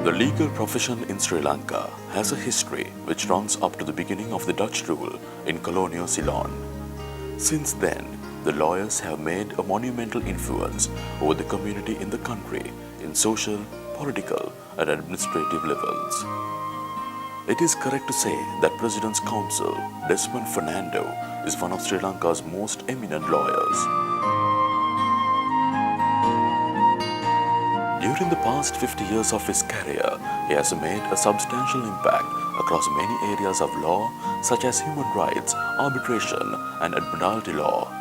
The legal profession in Sri Lanka has a history which runs up to the beginning of the Dutch rule in colonial Ceylon. Since then, the lawyers have made a monumental influence over the community in the country in social, political and administrative levels. It is correct to say that President's Counsel Desmond Fernando is one of Sri Lanka's most eminent lawyers. During the past 50 years of his career, he has made a substantial impact across many areas of law such as human rights, arbitration and admiralty law.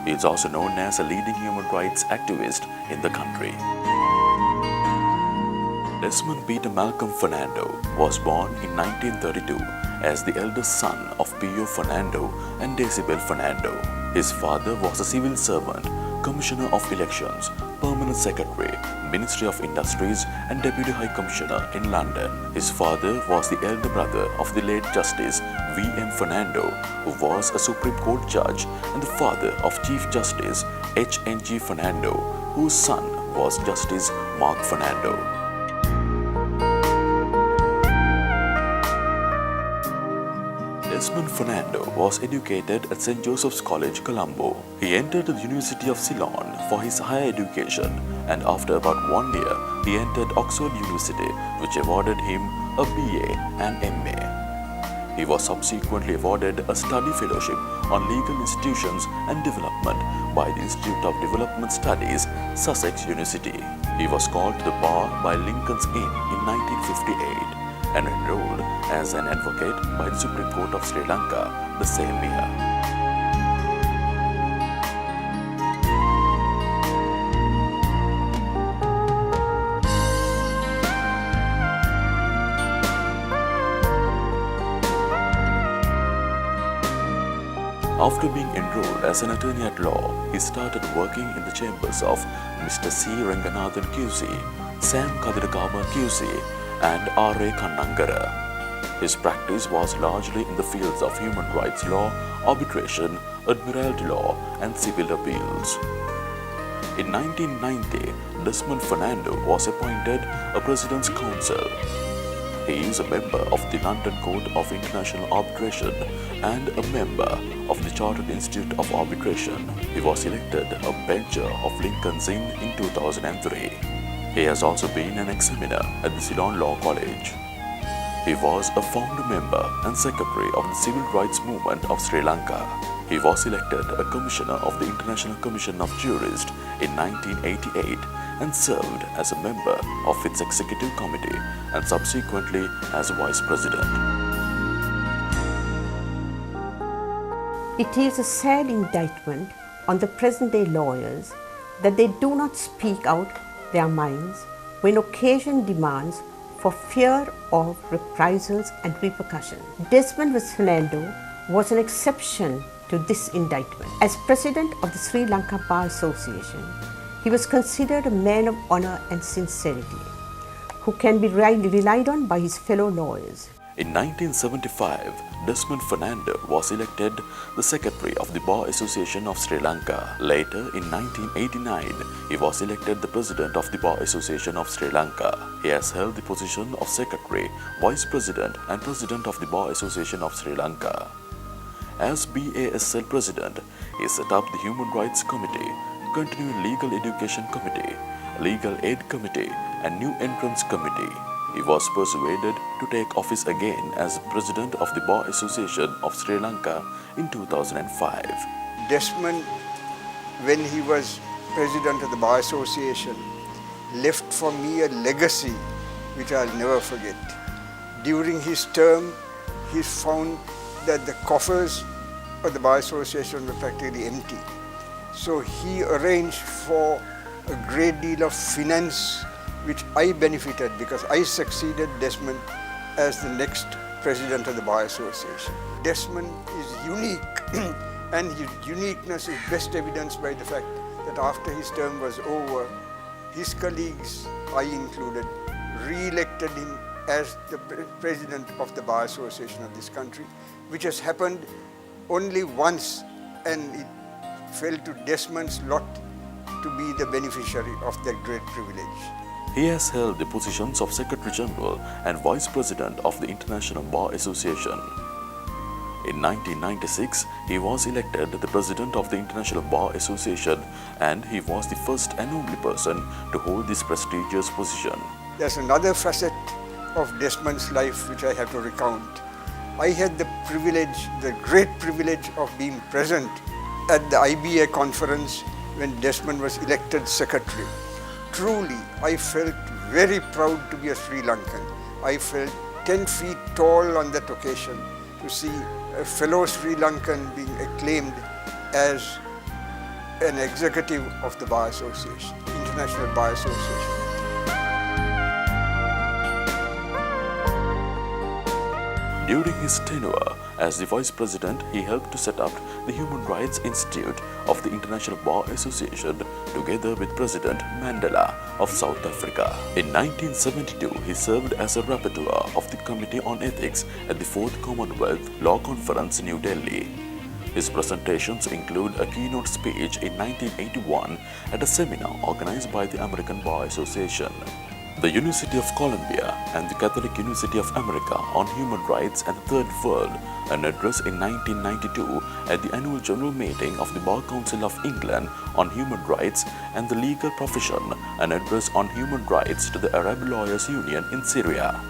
He is also known as a leading human rights activist in the country. Desmond Peter Malcolm Fernando was born in 1932 as the eldest son of P.O. Fernando and Decibel Fernando. His father was a civil servant, Commissioner of Elections, Permanent Secretary, Ministry of Industries and Deputy High Commissioner in London. His father was the elder brother of the late Justice V.M. Fernando, who was a Supreme Court judge, and the father of Chief Justice H.N.G. Fernando, whose son was Justice Mark Fernando. Desmond Fernando was educated at St. Joseph's College, Colombo. He entered the University of Ceylon for his higher education, and after about 1 year, he entered Oxford University, which awarded him a BA and MA. He was subsequently awarded a study fellowship on legal institutions and development by the Institute of Development Studies, Sussex University. He was called to the bar by Lincoln's Inn in 1958. And enrolled as an advocate by the Supreme Court of Sri Lanka the same year. After being enrolled as an attorney at law, he started working in the chambers of Mr. C. Ranganathan QC, Sam Kadiragama QC, and R.A. Kannangara. His practice was largely in the fields of human rights law, arbitration, admiralty law, and civil appeals. In 1990, Desmond Fernando was appointed a President's Counsel. He is a member of the London Court of International Arbitration and a member of the Chartered Institute of Arbitration. He was elected a bencher of Lincoln's Inn in 2003. He has also been an examiner at the Ceylon Law College. He was a founder member and secretary of the Civil Rights Movement of Sri Lanka. He was elected a commissioner of the International Commission of Jurists in 1988 and served as a member of its executive committee and subsequently as vice president. It is a sad indictment on the present-day lawyers that they do not speak out their minds when occasion demands for fear of reprisals and repercussions. Desmond Fernando was an exception to this indictment. As president of the Sri Lanka Bar Association, he was considered a man of honor and sincerity, who can be relied on by his fellow lawyers. In 1975, Desmond Fernando was elected the Secretary of the Bar Association of Sri Lanka. Later, in 1989, he was elected the President of the Bar Association of Sri Lanka. He has held the position of Secretary, Vice President and President of the Bar Association of Sri Lanka. As BASL President, he set up the Human Rights Committee, Continuing Legal Education Committee, Legal Aid Committee and New Entrants Committee. He was persuaded to take office again as President of the Bar Association of Sri Lanka in 2005. Desmond, when he was President of the Bar Association, left for me a legacy which I'll never forget. During his term, he found that the coffers of the Bar Association were practically empty. So he arranged for a great deal of finance which I benefited because I succeeded Desmond as the next President of the Bar Association. Desmond is unique and his uniqueness is best evidenced by the fact that after his term was over, his colleagues, I included, re-elected him as the President of the Bar Association of this country, which has happened only once, and it fell to Desmond's lot to be the beneficiary of that great privilege. He has held the positions of Secretary General and Vice President of the International Bar Association. In 1996, he was elected the President of the International Bar Association, and he was the first and only person to hold this prestigious position. There's another facet of Desmond's life which I have to recount. I had the great privilege of being present at the IBA conference when Desmond was elected secretary. Truly, I felt very proud to be a Sri Lankan. I felt 10 feet tall on that occasion to see a fellow Sri Lankan being acclaimed as an executive of the Bar Association, International Bar Association. During his tenure as the Vice President, he helped to set up the Human Rights Institute of the International Bar Association together with President Mandela of South Africa. In 1972, he served as a rapporteur of the Committee on Ethics at the 4th Commonwealth Law Conference, New Delhi. His presentations include a keynote speech in 1981 at a seminar organized by the American Bar Association, the University of Columbia, and the Catholic University of America on Human Rights and the Third World, an address in 1992 at the annual general meeting of the Bar Council of England on Human Rights and the Legal Profession, an address on human rights to the Arab Lawyers Union in Syria.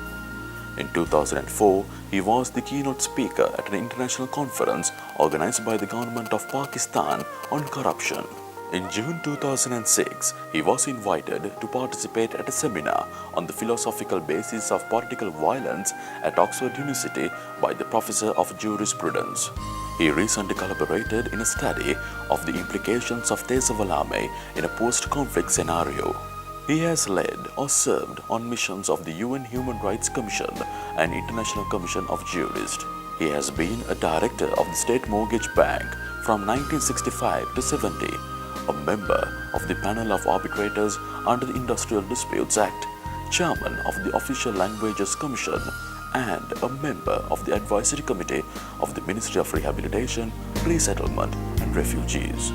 In 2004, he was the keynote speaker at an international conference organized by the government of Pakistan on corruption. In June 2006, he was invited to participate at a seminar on the philosophical basis of political violence at Oxford University by the professor of jurisprudence. He recently collaborated in a study of the implications of Tesavalame in a post-conflict scenario. He has led or served on missions of the UN Human Rights Commission and International Commission of Jurists. He has been a director of the State Mortgage Bank from 1965 to 70, a member of the panel of arbitrators under the Industrial Disputes Act, chairman of the Official Languages Commission, and a member of the Advisory Committee of the Ministry of Rehabilitation, Resettlement and Refugees.